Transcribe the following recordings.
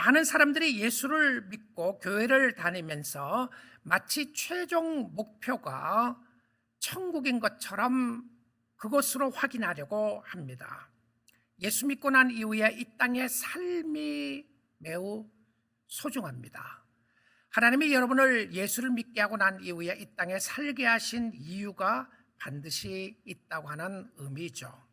많은 사람들이 예수를 믿고 교회를 다니면서 마치 최종 목표가 천국인 것처럼 그것으로 확인하려고 합니다. 예수 믿고 난 이후에 이 땅의 삶이 매우 소중합니다. 하나님이 여러분을 예수를 믿게 하고 난 이후에 이 땅에 살게 하신 이유가 반드시 있다고 하는 의미죠.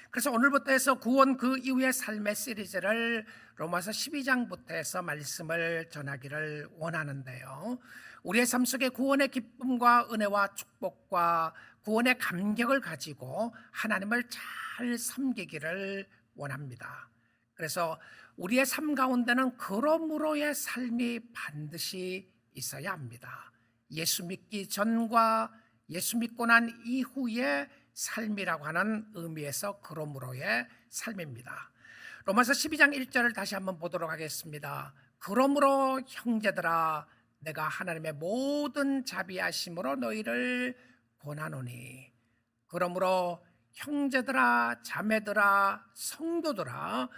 그래서 오늘부터 해서 구원 그 이후의 삶의 시리즈를 로마서 12장부터 해서 말씀을 전하기를 원하는데요. 우리의 삶 속에 구원의 기쁨과 은혜와 축복과 구원의 감격을 가지고 하나님을 잘 섬기기를 원합니다. 그래서 우리의 삶 가운데는 그러므로의 삶이 반드시 있어야 합니다. 예수 믿기 전과 예수 믿고 난 이후의 삶이라고 하는 의미에서 그러므로의 삶입니다. 로마서 12장 1절을 다시 한번 보도록 하겠습니다. 그러므로 형제들아 내가 하나님의 모든 자비하심으로 너희를 권하노니, 그러므로 형제들아 자매들아 성도들아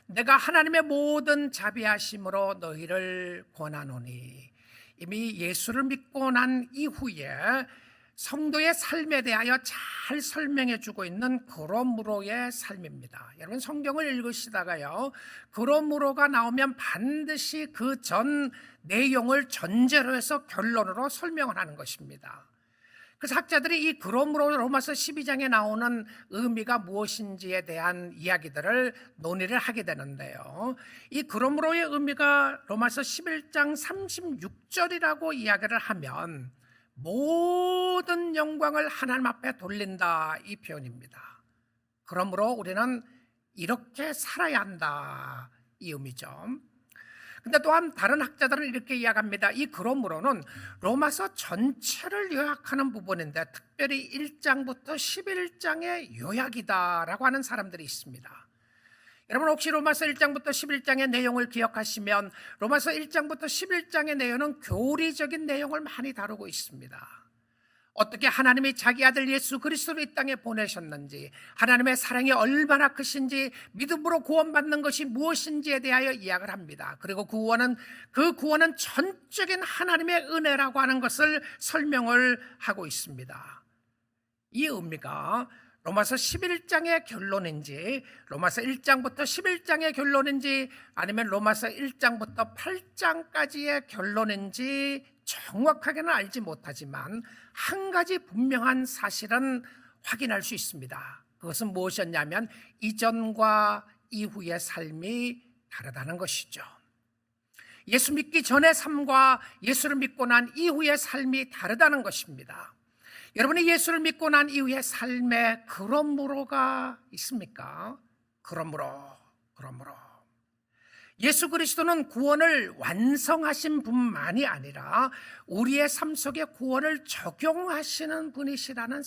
내가 하나님의 모든 자비하심으로 너희를 권하노니, 이미 예수를 믿고 난 이후에 성도의 삶에 대하여 잘 설명해 주고 있는 그러므로의 삶입니다. 여러분 성경을 읽으시다가요, 그러므로가 나오면 반드시 그 전 내용을 전제로 해서 결론으로 설명을 하는 것입니다. 그래서 학자들이 이 그러므로 로마서 12장에 나오는 의미가 무엇인지에 대한 이야기들을 논의를 하게 되는데요, 이 그러므로의 의미가 로마서 11장 36절이라고 이야기를 하면 모든 영광을 하나님 앞에 돌린다, 이 표현입니다. 그러므로 우리는 이렇게 살아야 한다, 이 의미죠. 근데 또한 다른 학자들은 이렇게 이야기합니다. 이 그러므로는 로마서 전체를 요약하는 부분인데 특별히 1장부터 11장의 요약이다라고 하는 사람들이 있습니다. 여러분 혹시 로마서 1장부터 11장의 내용을 기억하시면 로마서 1장부터 11장의 내용은 교리적인 내용을 많이 다루고 있습니다. 어떻게 하나님이 자기 아들 예수 그리스도를 이 땅에 보내셨는지, 하나님의 사랑이 얼마나 크신지, 믿음으로 구원받는 것이 무엇인지에 대하여 이야기를 합니다. 그리고 그 구원은 전적인 하나님의 은혜라고 하는 것을 설명을 하고 있습니다. 이 의미가 로마서 11장의 결론인지 로마서 1장부터 11장의 결론인지 아니면 로마서 1장부터 8장까지의 결론인지 정확하게는 알지 못하지만 한 가지 분명한 사실은 확인할 수 있습니다. 그것은 무엇이었냐면 이전과 이후의 삶이 다르다는 것이죠. 예수 믿기 전의 삶과 예수를 믿고 난 이후의 삶이 다르다는 것입니다. 여러분이 예수를 믿고 난 이후의 삶에 그러므로가 있습니까? 그러므로 예수 그리스도는 구원을 완성하신 분만이 아니라 우리의 삶 속에 구원을 적용하시는 분이시라는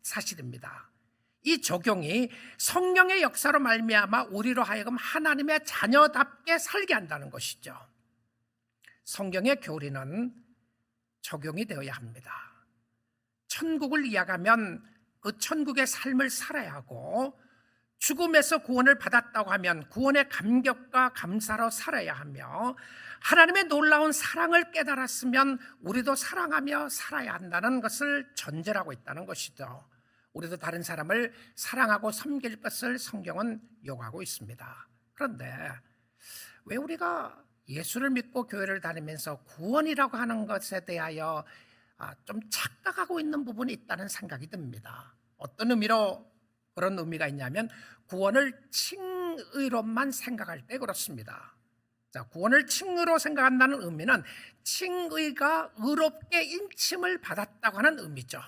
사실입니다. 이 적용이 성령의 역사로 말미암아 우리로 하여금 하나님의 자녀답게 살게 한다는 것이죠. 성경의 교리는 적용이 되어야 합니다. 천국을 이야기하면 그 천국의 삶을 살아야 하고, 죽음에서 구원을 받았다고 하면 구원의 감격과 감사로 살아야 하며, 하나님의 놀라운 사랑을 깨달았으면 우리도 사랑하며 살아야 한다는 것을 전제로 하고 있다는 것이죠. 우리도 다른 사람을 사랑하고 섬길 것을 성경은 요구하고 있습니다. 그런데 왜 우리가 예수를 믿고 교회를 다니면서 구원이라고 하는 것에 대하여 좀 착각하고 있는 부분이 있다는 생각이 듭니다. 어떤 의미로 그런 의미가 있냐면 구원을 칭의로만 생각할 때 그렇습니다. 자, 구원을 칭의로 생각한다는 의미는 칭의가 의롭게 인침을 받았다고 하는 의미죠.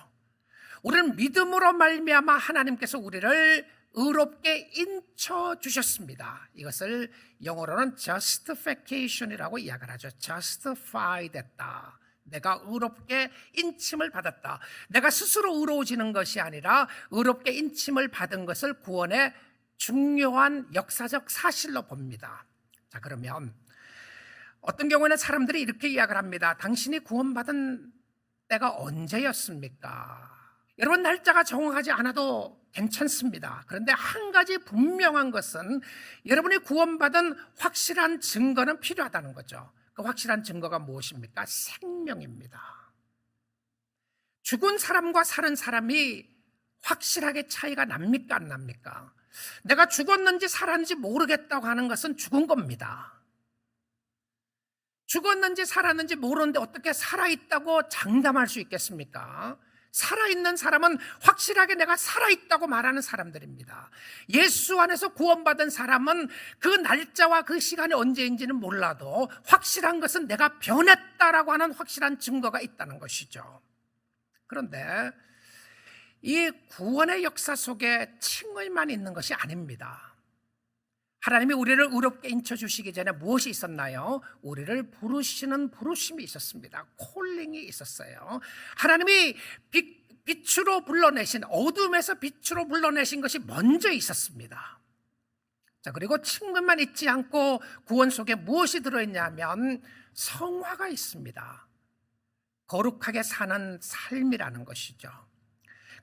우리는 믿음으로 말미암아 하나님께서 우리를 의롭게 인쳐 주셨습니다. 이것을 영어로는 justification이라고 이야기를 하죠. justify 됐다. 내가 의롭게 인침을 받았다. 내가 스스로 의로워지는 것이 아니라 의롭게 인침을 받은 것을 구원의 중요한 역사적 사실로 봅니다. 자, 그러면 어떤 경우에는 사람들이 이렇게 이야기를 합니다. 당신이 구원받은 때가 언제였습니까? 여러분 날짜가 정확하지 않아도 괜찮습니다. 그런데 한 가지 분명한 것은 여러분이 구원받은 확실한 증거는 필요하다는 거죠. 그 확실한 증거가 무엇입니까? 생명입니다. 죽은 사람과 사는 사람이 확실하게 차이가 납니까? 안 납니까? 내가 죽었는지 살았는지 모르겠다고 하는 것은 죽은 겁니다. 죽었는지 살았는지 모르는데 어떻게 살아있다고 장담할 수 있겠습니까? 살아있는 사람은 확실하게 내가 살아있다고 말하는 사람들입니다. 예수 안에서 구원받은 사람은 그 날짜와 그 시간이 언제인지는 몰라도 확실한 것은 내가 변했다라고 하는 확실한 증거가 있다는 것이죠. 그런데 이 구원의 역사 속에 칭의만 있는 것이 아닙니다. 하나님이 우리를 의롭게 인쳐주시기 전에 무엇이 있었나요? 우리를 부르시는 부르심이 있었습니다. 콜링이 있었어요. 하나님이 빛으로 불러내신, 어둠에서 빛으로 불러내신 것이 먼저 있었습니다. 자, 그리고 칭의만 있지 않고 구원 속에 무엇이 들어있냐면 성화가 있습니다. 거룩하게 사는 삶이라는 것이죠.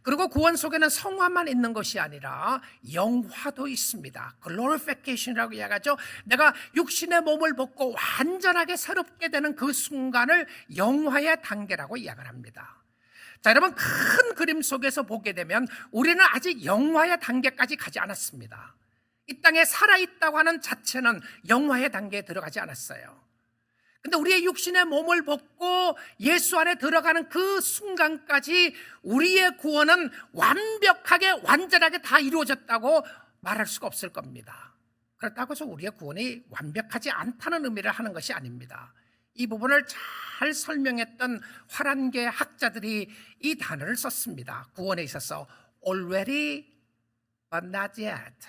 그리고 구원 속에는 성화만 있는 것이 아니라 영화도 있습니다. 글로리피케이션이라고 이야기하죠. 내가 육신의 몸을 벗고 완전하게 새롭게 되는 그 순간을 영화의 단계라고 이야기를 합니다. 자, 여러분, 큰 그림 속에서 보게 되면 우리는 아직 영화의 단계까지 가지 않았습니다. 이 땅에 살아있다고 하는 자체는 영화의 단계에 들어가지 않았어요. 근데 우리의 육신의 몸을 벗고 예수 안에 들어가는 그 순간까지 우리의 구원은 완벽하게 완전하게 다 이루어졌다고 말할 수가 없을 겁니다. 그렇다고 해서 우리의 구원이 완벽하지 않다는 의미를 하는 것이 아닙니다. 이 부분을 잘 설명했던 화란계 학자들이 이 단어를 썼습니다. 구원에 있어서 already but not yet,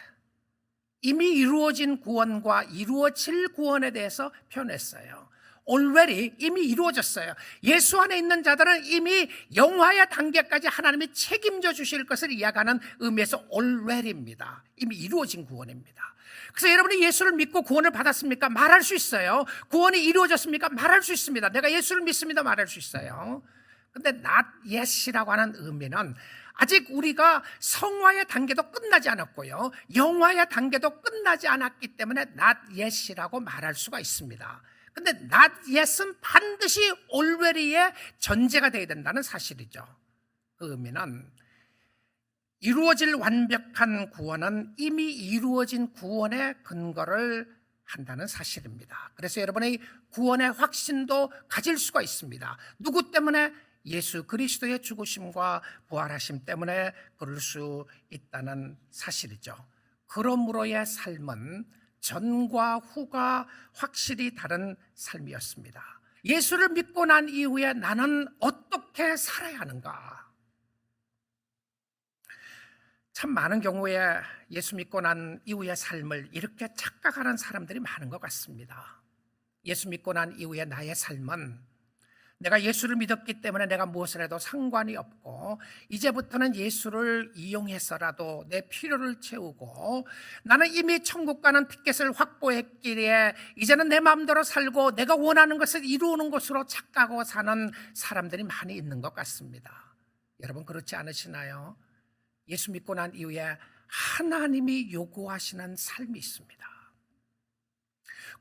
이미 이루어진 구원과 이루어질 구원에 대해서 표현했어요. already, 이미 이루어졌어요. 예수 안에 있는 자들은 이미 영화의 단계까지 하나님이 책임져 주실 것을 이야기하는 의미에서 already입니다. 이미 이루어진 구원입니다. 그래서 여러분이 예수를 믿고 구원을 받았습니까? 말할 수 있어요. 구원이 이루어졌습니까? 말할 수 있습니다. 내가 예수를 믿습니다. 말할 수 있어요. 근데 not yet이라고 하는 의미는 아직 우리가 성화의 단계도 끝나지 않았고요, 영화의 단계도 끝나지 않았기 때문에 not yet이라고 말할 수가 있습니다. 근데 not yet은 반드시 already의 전제가 되어야 된다는 사실이죠. 그 의미는 이루어질 완벽한 구원은 이미 이루어진 구원의 근거를 한다는 사실입니다. 그래서 여러분의 구원의 확신도 가질 수가 있습니다. 누구 때문에? 예수 그리스도의 죽으심과 부활하심 때문에 그럴 수 있다는 사실이죠. 그러므로의 삶은 전과 후가 확실히 다른 삶이었습니다. 예수를 믿고 난 이후에 나는 어떻게 살아야 하는가? 참 많은 경우에 예수 믿고 난 이후의 삶을 이렇게 착각하는 사람들이 많은 것 같습니다. 예수 믿고 난 이후에 나의 삶은 내가 예수를 믿었기 때문에 내가 무엇을 해도 상관이 없고 이제부터는 예수를 이용해서라도 내 필요를 채우고 나는 이미 천국 가는 티켓을 확보했기에 이제는 내 마음대로 살고 내가 원하는 것을 이루는 것으로 착각하고 사는 사람들이 많이 있는 것 같습니다. 여러분 그렇지 않으시나요? 예수 믿고 난 이후에 하나님이 요구하시는 삶이 있습니다.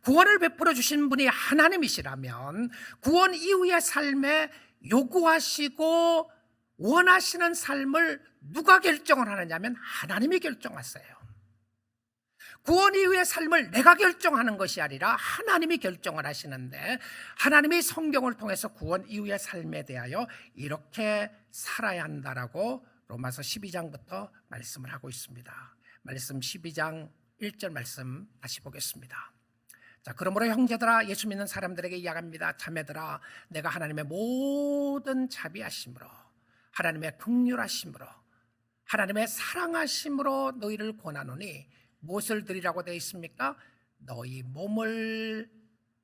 구원을 베풀어 주신 분이 하나님이시라면 구원 이후의 삶에 요구하시고 원하시는 삶을 누가 결정을 하느냐면 하나님이 결정하세요. 구원 이후의 삶을 내가 결정하는 것이 아니라 하나님이 결정을 하시는데 하나님이 성경을 통해서 구원 이후의 삶에 대하여 이렇게 살아야 한다라고 로마서 12장부터 말씀을 하고 있습니다. 말씀 12장 1절 말씀 다시 보겠습니다. 자, 그러므로 형제들아, 예수 믿는 사람들에게 이야기합니다. 자매들아, 내가 하나님의 모든 자비하심으로, 하나님의 긍휼하심으로, 하나님의 사랑하심으로 너희를 권하노니 무엇을 드리라고 되어 있습니까? 너희 몸을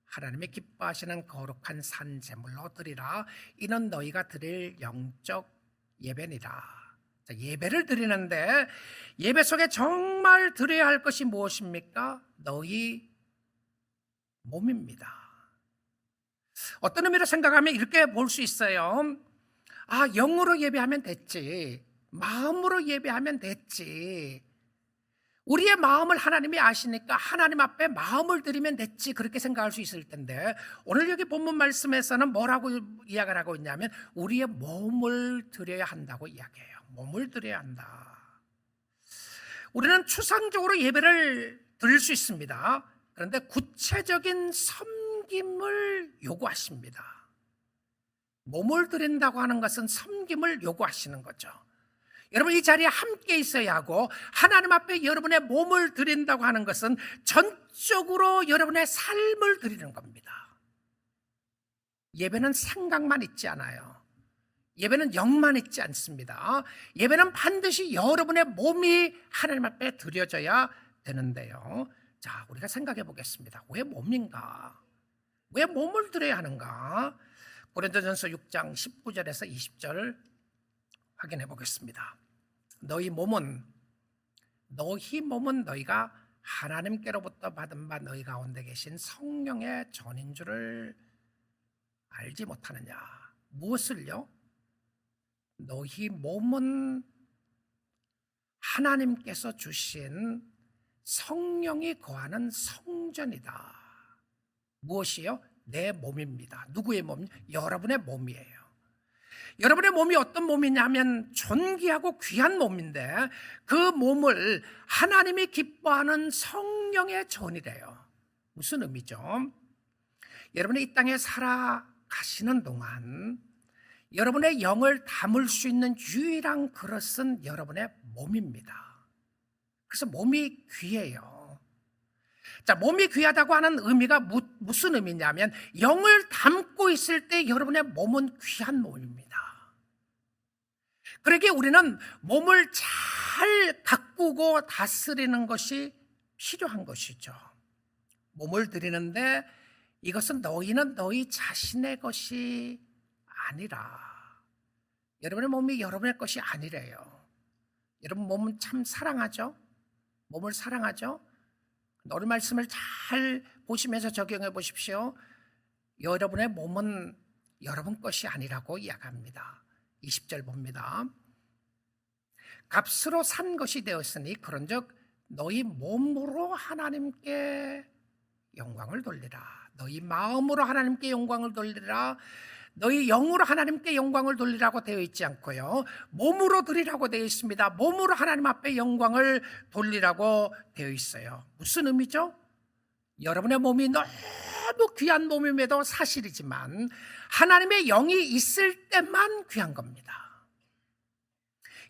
하나님의 기뻐하시는 거룩한 산 제물로 드리라. 이는 너희가 드릴 영적 예배니라. 자, 예배를 드리는데 예배 속에 정말 드려야 할 것이 무엇입니까? 너희 몸입니다. 어떤 의미로 생각하면 이렇게 볼 수 있어요. 아, 영으로 예배하면 됐지. 마음으로 예배하면 됐지. 우리의 마음을 하나님이 아시니까 하나님 앞에 마음을 드리면 됐지, 그렇게 생각할 수 있을 텐데, 오늘 여기 본문 말씀에서는 뭐라고 이야기를 하고 있냐면 우리의 몸을 드려야 한다고 이야기해요. 몸을 드려야 한다. 우리는 추상적으로 예배를 드릴 수 있습니다. 그런데 구체적인 섬김을 요구하십니다. 몸을 드린다고 하는 것은 섬김을 요구하시는 거죠. 여러분, 이 자리에 함께 있어야 하고, 하나님 앞에 여러분의 몸을 드린다고 하는 것은 전적으로 여러분의 삶을 드리는 겁니다. 예배는 생각만 있지 않아요. 예배는 영만 있지 않습니다. 예배는 반드시 여러분의 몸이 하나님 앞에 드려져야 되는데요. 자, 우리가 생각해 보겠습니다. 왜 몸인가? 왜 몸을 드려야 하는가? 고린도전서 6장 19절에서 20절 확인해 보겠습니다. 너희 몸은 너희가 하나님께로부터 받은 바 너희 가운데 계신 성령의 전인 줄을 알지 못하느냐. 무엇을요? 너희 몸은 하나님께서 주신 성령이 거하는 성전이다. 무엇이요? 내 몸입니다. 누구의 몸? 여러분의 몸이에요. 여러분의 몸이 어떤 몸이냐면 존귀하고 귀한 몸인데, 그 몸을 하나님이 기뻐하는 성령의 전이래요. 무슨 의미죠? 여러분이 이 땅에 살아가시는 동안 여러분의 영을 담을 수 있는 유일한 그릇은 여러분의 몸입니다. 그래서 몸이 귀해요. 자, 몸이 귀하다고 하는 의미가 무슨 의미냐면 영을 담고 있을 때 여러분의 몸은 귀한 몸입니다. 그러기에 우리는 몸을 잘 가꾸고 다스리는 것이 필요한 것이죠. 몸을 드리는데 이것은 너희는 너희 자신의 것이 아니라, 여러분의 몸이 여러분의 것이 아니래요. 여러분 몸은 참 사랑하죠? 몸을 사랑하죠? 오늘 말씀을 잘 보시면서 적용해 보십시오. 여러분의 몸은 여러분 것이 아니라고 이야기합니다. 20절 봅니다. 값으로 산 것이 되었으니 그런즉 너희 몸으로 하나님께 영광을 돌리라. 너희 마음으로 하나님께 영광을 돌리라. 너희 영으로 하나님께 영광을 돌리라고 되어 있지 않고요, 몸으로 드리라고 되어 있습니다. 몸으로 하나님 앞에 영광을 돌리라고 되어 있어요. 무슨 의미죠? 여러분의 몸이 너무 귀한 몸임에도 사실이지만 하나님의 영이 있을 때만 귀한 겁니다.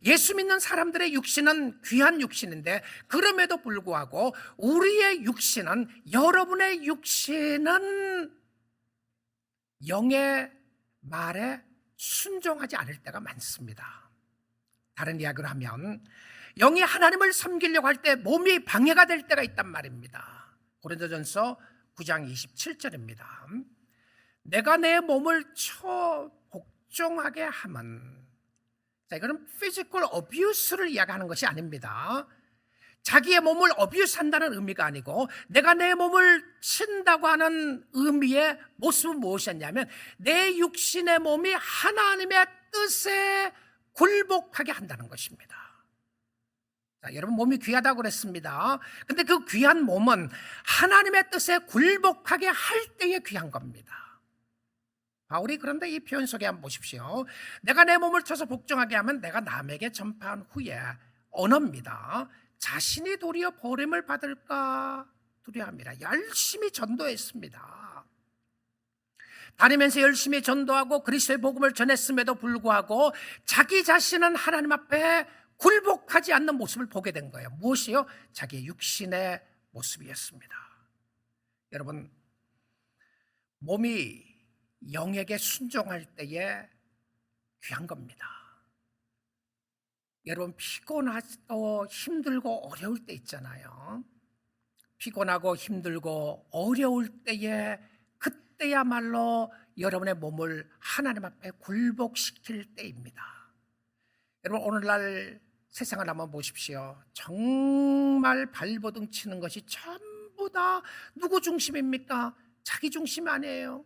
예수 믿는 사람들의 육신은 귀한 육신인데, 그럼에도 불구하고 우리의 육신은, 여러분의 육신은 영의 말에 순종하지 않을 때가 많습니다. 다른 이야기를 하면 영이 하나님을 섬기려고 할 때 몸이 방해가 될 때가 있단 말입니다. 고린도전서 9장 27절입니다. 내가 내 몸을 복종하게 하면, 자, 이거는 피지컬 어뷰스를 이야기하는 것이 아닙니다. 자기의 몸을 어뷰스한다는 의미가 아니고, 내가 내 몸을 친다고 하는 의미의 모습은 무엇이었냐면 내 육신의 몸이 하나님의 뜻에 굴복하게 한다는 것입니다. 자, 여러분 몸이 귀하다고 그랬습니다. 근데 그 귀한 몸은 하나님의 뜻에 굴복하게 할 때에 귀한 겁니다. 바울이 그런데 이 표현 속에 한번 보십시오. 내가 내 몸을 쳐서 복종하게 하면 내가 남에게 전파한 후에, 언어입니다, 자신이 도리어 버림을 받을까 두려워합니다. 열심히 전도했습니다. 다니면서 열심히 전도하고 그리스도의 복음을 전했음에도 불구하고 자기 자신은 하나님 앞에 굴복하지 않는 모습을 보게 된 거예요. 무엇이요? 자기의 육신의 모습이었습니다. 여러분, 몸이 영에게 순종할 때에 귀한 겁니다. 여러분, 피곤하고 힘들고 어려울 때 있잖아요. 피곤하고 힘들고 어려울 때에, 그때야말로 여러분의 몸을 하나님 앞에 굴복시킬 때입니다. 여러분, 오늘날 세상을 한번 보십시오. 정말 발버둥 치는 것이 전부 다 누구 중심입니까? 자기 중심 아니에요.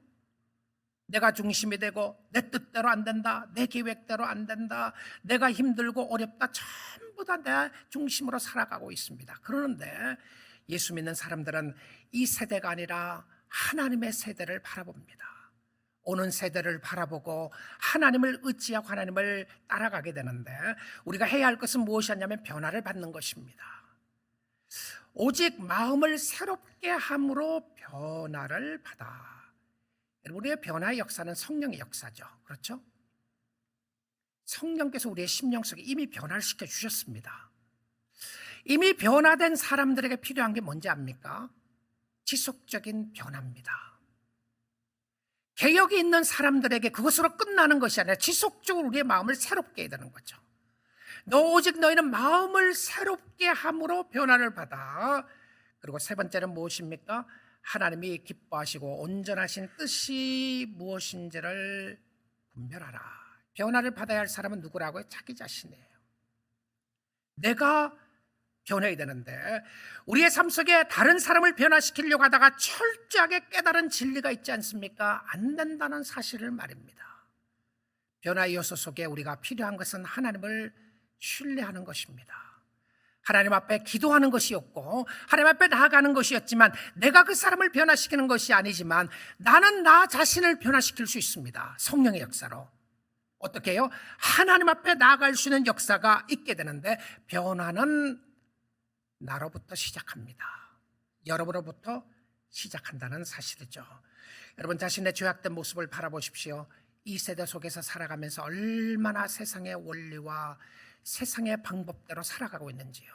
내가 중심이 되고 내 뜻대로 안 된다, 내 계획대로 안 된다, 내가 힘들고 어렵다, 전부 다 내 중심으로 살아가고 있습니다. 그러는데 예수 믿는 사람들은 이 세대가 아니라 하나님의 세대를 바라봅니다. 오는 세대를 바라보고 하나님을 의지하고 하나님을 따라가게 되는데, 우리가 해야 할 것은 무엇이었냐면 변화를 받는 것입니다. 오직 마음을 새롭게 함으로 변화를 받아. 우리의 변화의 역사는 성령의 역사죠. 그렇죠? 성령께서 우리의 심령 속에 이미 변화를 시켜주셨습니다. 이미 변화된 사람들에게 필요한 게 뭔지 압니까? 지속적인 변화입니다. 개혁이 있는 사람들에게 그것으로 끝나는 것이 아니라 지속적으로 우리의 마음을 새롭게 해야 되는 거죠. 오직 너희는 마음을 새롭게 함으로 변화를 받아. 그리고 세 번째는 무엇입니까? 하나님이 기뻐하시고 온전하신 뜻이 무엇인지를 분별하라. 변화를 받아야 할 사람은 누구라고요? 자기 자신이에요. 내가 변해야 되는데, 우리의 삶 속에 다른 사람을 변화시키려고 하다가 철저하게 깨달은 진리가 있지 않습니까? 안 된다는 사실을 말입니다. 변화의 요소 속에 우리가 필요한 것은 하나님을 신뢰하는 것입니다. 하나님 앞에 기도하는 것이었고 하나님 앞에 나아가는 것이었지만, 내가 그 사람을 변화시키는 것이 아니지만 나는 나 자신을 변화시킬 수 있습니다. 성령의 역사로. 어떻게 해요? 하나님 앞에 나아갈 수 있는 역사가 있게 되는데, 변화는 나로부터 시작합니다. 여러분으로부터 시작한다는 사실이죠. 여러분 자신의 죄악된 모습을 바라보십시오. 이 세대 속에서 살아가면서 얼마나 세상의 원리와 세상의 방법대로 살아가고 있는지요.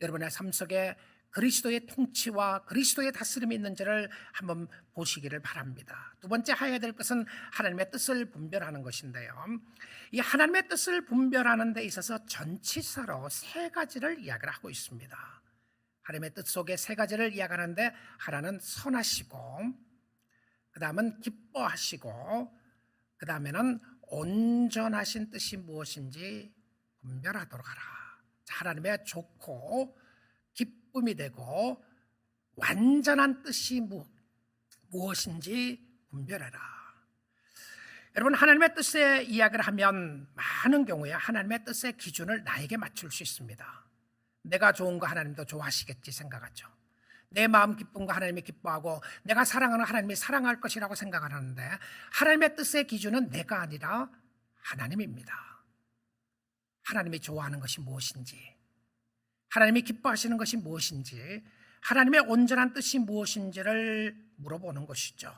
여러분의 삶 속에 그리스도의 통치와 그리스도의 다스림이 있는지를 한번 보시기를 바랍니다. 두 번째 해야 될 것은 하나님의 뜻을 분별하는 것인데요, 이 하나님의 뜻을 분별하는 데 있어서 전치사로 세 가지를 이야기를 하고 있습니다. 하나님의 뜻 속에 세 가지를 이야기하는데, 하나는 선하시고, 그 다음은 기뻐하시고, 그 다음에는 온전하신 뜻이 무엇인지 분별하도록 하라. 하나님의 좋고 기쁨이 되고 완전한 뜻이 무엇인지 분별해라. 여러분, 하나님의 뜻에 이야기를 하면 많은 경우에 하나님의 뜻의 기준을 나에게 맞출 수 있습니다. 내가 좋은 거 하나님도 좋아하시겠지 생각하죠. 내 마음 기쁜 거 하나님이 기뻐하고 내가 사랑하는 하나님이 사랑할 것이라고 생각을 하는데, 하나님의 뜻의 기준은 내가 아니라 하나님입니다. 하나님이 좋아하는 것이 무엇인지, 하나님이 기뻐하시는 것이 무엇인지, 하나님의 온전한 뜻이 무엇인지를 물어보는 것이죠.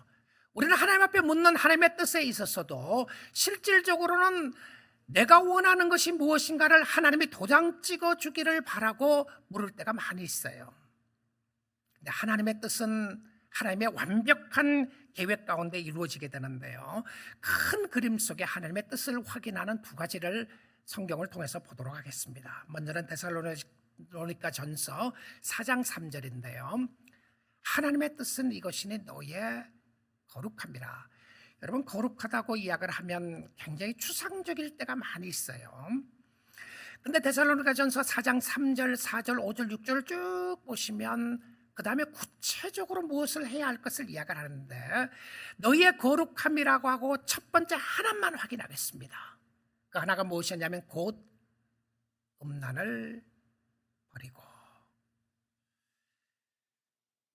우리는 하나님 앞에 묻는 하나님의 뜻에 있어서도 실질적으로는 내가 원하는 것이 무엇인가를 하나님이 도장 찍어주기를 바라고 물을 때가 많이 있어요. 근데 하나님의 뜻은 하나님의 완벽한 계획 가운데 이루어지게 되는데요, 큰 그림 속에 하나님의 뜻을 확인하는 두 가지를 성경을 통해서 보도록 하겠습니다. 먼저는 데살로니가 전서 4장 3절인데요. 하나님의 뜻은 이것이니 너의 거룩함이라. 여러분, 거룩하다고 이야기를 하면 굉장히 추상적일 때가 많이 있어요. 근데 데살로니가 전서 4장 3절, 4절, 5절, 6절을 쭉 보시면 그 다음에 구체적으로 무엇을 해야 할 것을 이야기를 하는데, 너희의 거룩함이라고 하고 첫 번째 하나만 확인하겠습니다. 그 하나가 무엇이었냐면 곧 음란을 버리고.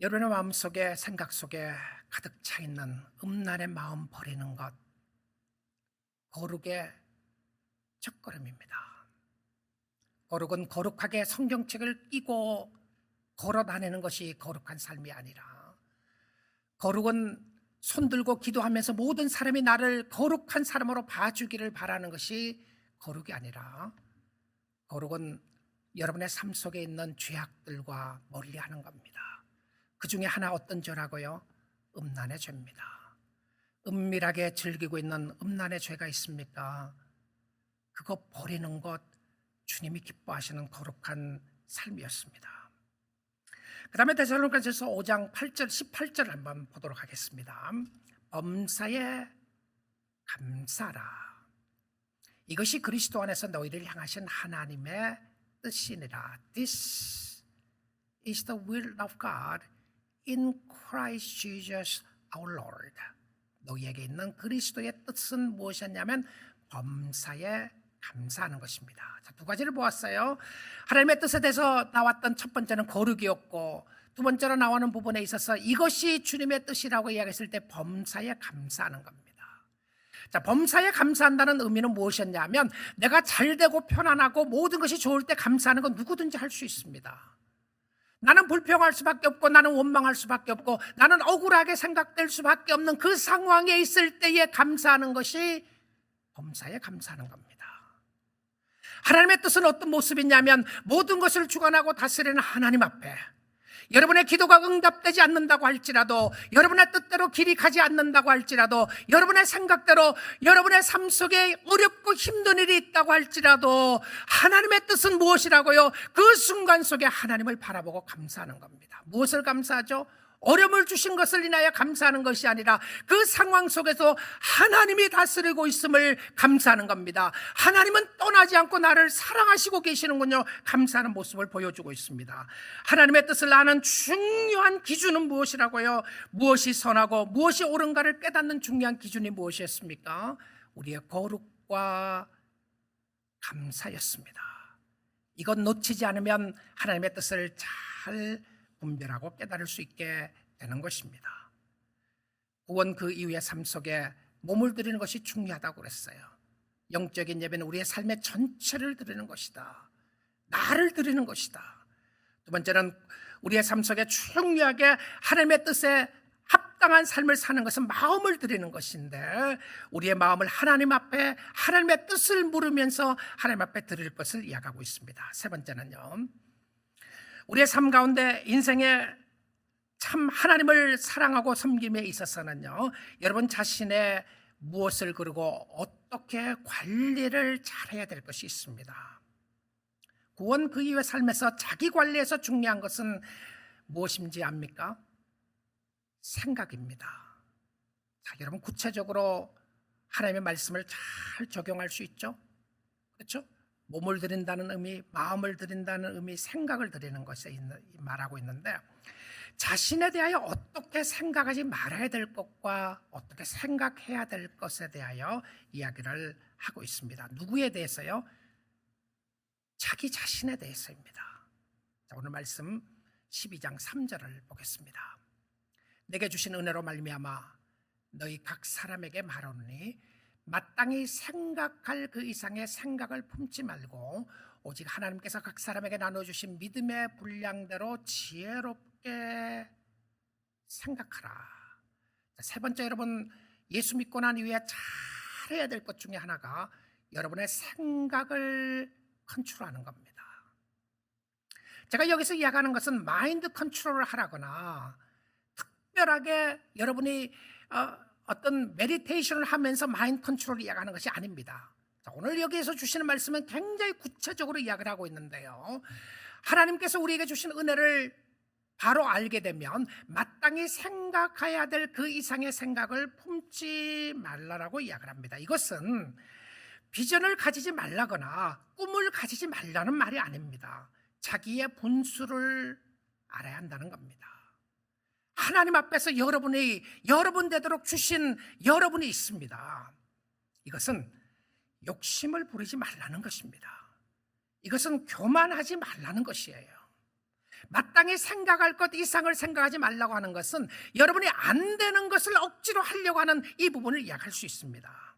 여러분의 마음속에, 생각 속에 가득 차 있는 음란의 마음 버리는 것, 거룩의 첫걸음입니다. 거룩은 거룩하게 성경책을 끼고 걸어 다니는 것이 거룩한 삶이 아니라, 거룩은 손들고 기도하면서 모든 사람이 나를 거룩한 사람으로 봐주기를 바라는 것이 거룩이 아니라, 거룩은 여러분의 삶 속에 있는 죄악들과 멀리하는 겁니다. 그 중에 하나 어떤 죄라고요? 음란의 죄입니다. 은밀하게 즐기고 있는 음란의 죄가 있습니까? 그거 버리는 것, 주님이 기뻐하시는 거룩한 삶이었습니다. 그 다음에 데살로니가전서 5장 8절 18절 한번 보도록 하겠습니다. 범사에 감사라. 이것이 그리스도 안에서 너희를 향하신 하나님의 뜻이니라. This is the will of God in Christ Jesus our Lord. 너희에게 있는 그리스도의 뜻은 무엇이었냐면 범사에 감사하는 것입니다. 자, 두 가지를 보았어요. 하나님의 뜻에 대해서 나왔던 첫 번째는 거룩이었고, 두 번째로 나오는 부분에 있어서 이것이 주님의 뜻이라고 이야기했을 때 범사에 감사하는 겁니다. 자, 범사에 감사한다는 의미는 무엇이었냐면 내가 잘되고 편안하고 모든 것이 좋을 때 감사하는 건 누구든지 할 수 있습니다. 나는 불평할 수밖에 없고 나는 원망할 수밖에 없고 나는 억울하게 생각될 수밖에 없는 그 상황에 있을 때에 감사하는 것이 범사에 감사하는 겁니다. 하나님의 뜻은 어떤 모습이냐면 모든 것을 주관하고 다스리는 하나님 앞에 여러분의 기도가 응답되지 않는다고 할지라도, 여러분의 뜻대로 길이 가지 않는다고 할지라도, 여러분의 생각대로 여러분의 삶 속에 어렵고 힘든 일이 있다고 할지라도 하나님의 뜻은 무엇이라고요? 그 순간 속에 하나님을 바라보고 감사하는 겁니다. 무엇을 감사하죠? 어려움을 주신 것을 인하여 감사하는 것이 아니라 그 상황 속에서 하나님이 다스리고 있음을 감사하는 겁니다. 하나님은 떠나지 않고 나를 사랑하시고 계시는군요. 감사하는 모습을 보여주고 있습니다. 하나님의 뜻을 아는 중요한 기준은 무엇이라고요? 무엇이 선하고 무엇이 옳은가를 깨닫는 중요한 기준이 무엇이었습니까? 우리의 거룩과 감사였습니다. 이것 놓치지 않으면 하나님의 뜻을 잘 분별하고 깨달을 수 있게 되는 것입니다. 구원 그 이후의 삶 속에 몸을 드리는 것이 중요하다고 그랬어요. 영적인 예배는 우리의 삶의 전체를 드리는 것이다. 나를 드리는 것이다. 두 번째는 우리의 삶 속에 중요하게 하나님의 뜻에 합당한 삶을 사는 것은 마음을 드리는 것인데 우리의 마음을 하나님 앞에 하나님의 뜻을 물으면서 하나님 앞에 드릴 것을 이야기하고 있습니다. 세 번째는요, 우리의 삶 가운데 인생에 참 하나님을 사랑하고 섬김에 있어서는요, 여러분 자신의 무엇을 그리고 어떻게 관리를 잘해야 될 것이 있습니다. 구원 그 이후의 삶에서 자기 관리에서 중요한 것은 무엇인지 압니까? 생각입니다. 자, 여러분 구체적으로 하나님의 말씀을 잘 적용할 수 있죠? 그렇죠? 몸을 드린다는 의미, 마음을 드린다는 의미, 생각을 드리는 것에 말하고 있는데 자신에 대하여 어떻게 생각하지 말아야 될 것과 어떻게 생각해야 될 것에 대하여 이야기를 하고 있습니다. 누구에 대해서요? 자기 자신에 대해서입니다. 자, 오늘 말씀 12장 3절을 보겠습니다. 내게 주신 은혜로 말미암아 너희 각 사람에게 말하노니 마땅히 생각할 그 이상의 생각을 품지 말고 오직 하나님께서 각 사람에게 나눠주신 믿음의 분량대로 지혜롭게 생각하라. 세 번째, 여러분 예수 믿고 난 이후에 잘해야 될 것 중에 하나가 여러분의 생각을 컨트롤하는 겁니다. 제가 여기서 이야기하는 것은 마인드 컨트롤을 하라거나 특별하게 여러분이 어떤 메디테이션을 하면서 마인드 컨트롤을 이야기하는 것이 아닙니다. 자, 오늘 여기에서 주시는 말씀은 굉장히 구체적으로 이야기를 하고 있는데요, 하나님께서 우리에게 주신 은혜를 바로 알게 되면 마땅히 생각해야 될 그 이상의 생각을 품지 말라라고 이야기를 합니다. 이것은 비전을 가지지 말라거나 꿈을 가지지 말라는 말이 아닙니다. 자기의 분수를 알아야 한다는 겁니다. 하나님 앞에서 여러분이 여러분 되도록 주신 여러분이 있습니다. 이것은 욕심을 부리지 말라는 것입니다. 이것은 교만하지 말라는 것이에요. 마땅히 생각할 것 이상을 생각하지 말라고 하는 것은 여러분이 안 되는 것을 억지로 하려고 하는 이 부분을 이야기할 수 있습니다.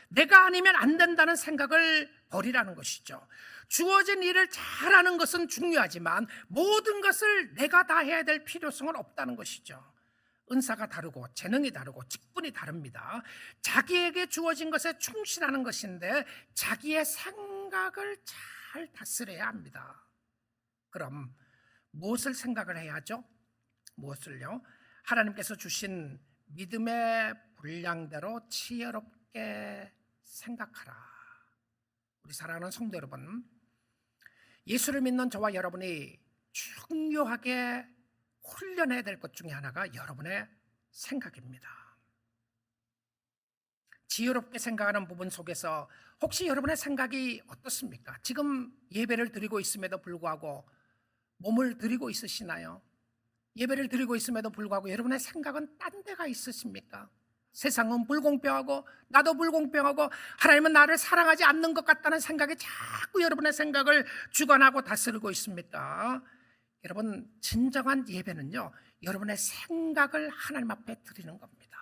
내가 아니면 안 된다는 생각을 버리라는 것이죠. 주어진 일을 잘하는 것은 중요하지만 모든 것을 내가 다 해야 될 필요성은 없다는 것이죠. 은사가 다르고 재능이 다르고 직분이 다릅니다. 자기에게 주어진 것에 충실하는 것인데 자기의 생각을 잘 다스려야 합니다. 그럼 무엇을 생각을 해야죠? 무엇을요? 하나님께서 주신 믿음의 분량대로 지혜롭게 생각하라. 우리 사랑하는 성도 여러분, 예수를 믿는 저와 여러분이 중요하게 훈련해야 될 것 중에 하나가 여러분의 생각입니다. 지혜롭게 생각하는 부분 속에서 혹시 여러분의 생각이 어떻습니까? 지금 예배를 드리고 있음에도 불구하고 몸을 드리고 있으시나요? 예배를 드리고 있음에도 불구하고 여러분의 생각은 딴 데가 있으십니까? 세상은 불공평하고 나도 불공평하고 하나님은 나를 사랑하지 않는 것 같다는 생각이 자꾸 여러분의 생각을 주관하고 다스리고 있습니까? 여러분, 진정한 예배는요, 여러분의 생각을 하나님 앞에 드리는 겁니다.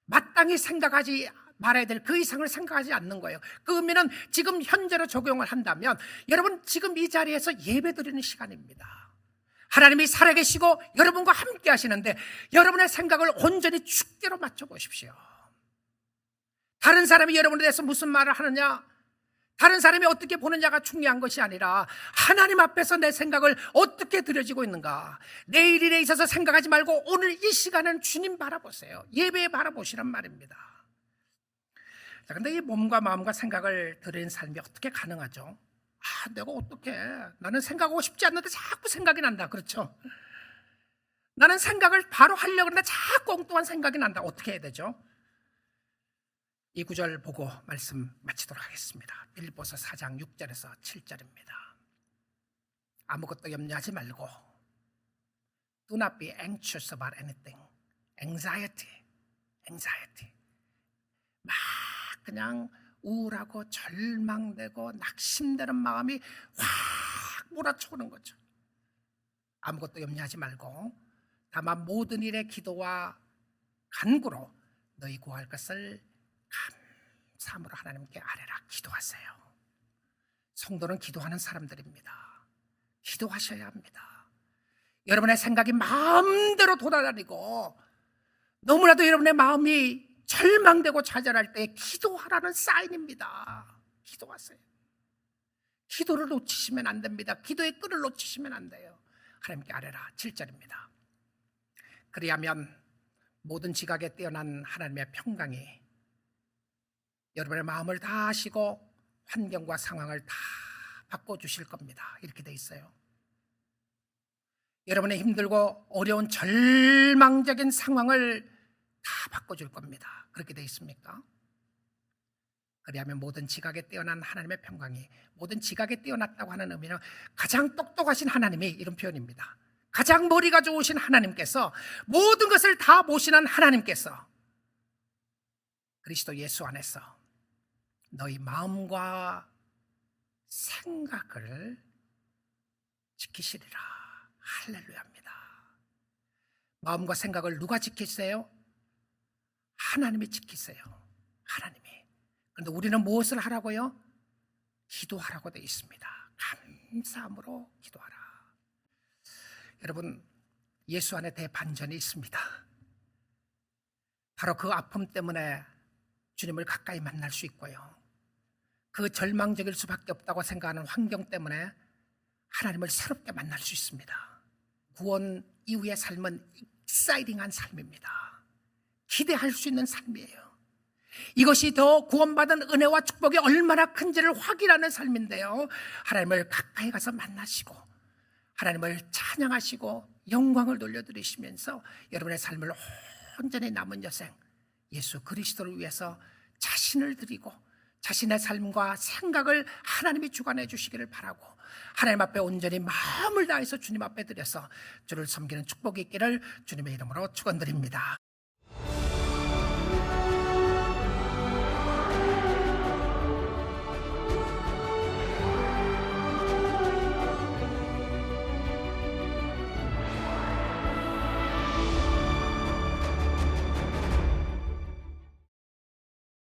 마땅히 생각하지 말아야 될 그 이상을 생각하지 않는 거예요. 그 의미는 지금 현재로 적용을 한다면 여러분 지금 이 자리에서 예배 드리는 시간입니다. 하나님이 살아계시고 여러분과 함께 하시는데 여러분의 생각을 온전히 주께로 맞춰보십시오. 다른 사람이 여러분에 대해서 무슨 말을 하느냐, 다른 사람이 어떻게 보느냐가 중요한 것이 아니라 하나님 앞에서 내 생각을 어떻게 드려지고 있는가, 내일 일에 있어서 생각하지 말고 오늘 이 시간은 주님 바라보세요. 예배에 바라보시란 말입니다. 자, 근데 이 몸과 마음과 생각을 드리는 삶이 어떻게 가능하죠? 내가 어떻게, 나는 생각하고 싶지 않는데 자꾸 생각이 난다. 그렇죠? 나는 생각을 바로 하려고 하는데 자꾸 엉뚱한 생각이 난다. 어떻게 해야 되죠? 이 구절 보고 말씀 마치도록 하겠습니다. 빌립보서 4장 6절에서 7절입니다. 아무것도 염려하지 말고 Do not be anxious about anything. Anxiety. 막 그냥 우울하고 절망되고 낙심되는 마음이 확 몰아쳐오는 거죠. 아무것도 염려하지 말고 다만 모든 일에 기도와 간구로 너희 구할 것을 감사함으로 하나님께 아뢰라. 기도하세요. 성도는 기도하는 사람들입니다. 기도하셔야 합니다. 여러분의 생각이 마음대로 돌아다니고 너무나도 여러분의 마음이 절망되고 좌절할 때 기도하라는 사인입니다. 기도하세요. 기도를 놓치시면 안 됩니다. 기도의 끈을 놓치시면 안 돼요. 하나님께 아뢰라. 7절입니다. 그리하면 모든 지각에 뛰어난 하나님의 평강이 여러분의 마음을 다 아시고 환경과 상황을 다 바꿔주실 겁니다. 이렇게 돼 있어요. 여러분의 힘들고 어려운 절망적인 상황을 다 바꿔줄 겁니다. 그렇게 돼 있습니까? 그리하면 모든 지각에 뛰어난 하나님의 평강이, 모든 지각에 뛰어났다고 하는 의미는 가장 똑똑하신 하나님이, 이런 표현입니다. 가장 머리가 좋으신 하나님께서, 모든 것을 다 보시는 하나님께서 그리스도 예수 안에서 너희 마음과 생각을 지키시리라. 할렐루야입니다. 마음과 생각을 누가 지키세요? 하나님이 지키세요. 하나님이. 그런데 우리는 무엇을 하라고요? 기도하라고 되어 있습니다. 감사함으로 기도하라. 여러분, 예수 안에 대반전이 있습니다. 바로 그 아픔 때문에 주님을 가까이 만날 수 있고요, 그 절망적일 수밖에 없다고 생각하는 환경 때문에 하나님을 새롭게 만날 수 있습니다. 구원 이후의 삶은 익사이팅한 삶입니다. 기대할 수 있는 삶이에요. 이것이 더 구원받은 은혜와 축복이 얼마나 큰지를 확인하는 삶인데요, 하나님을 가까이 가서 만나시고 하나님을 찬양하시고 영광을 돌려드리시면서 여러분의 삶을 온전히 남은 여생 예수 그리스도를 위해서 자신을 드리고 자신의 삶과 생각을 하나님이 주관해 주시기를 바라고, 하나님 앞에 온전히 마음을 다해서 주님 앞에 드려서 주를 섬기는 축복이 있기를 주님의 이름으로 축원드립니다.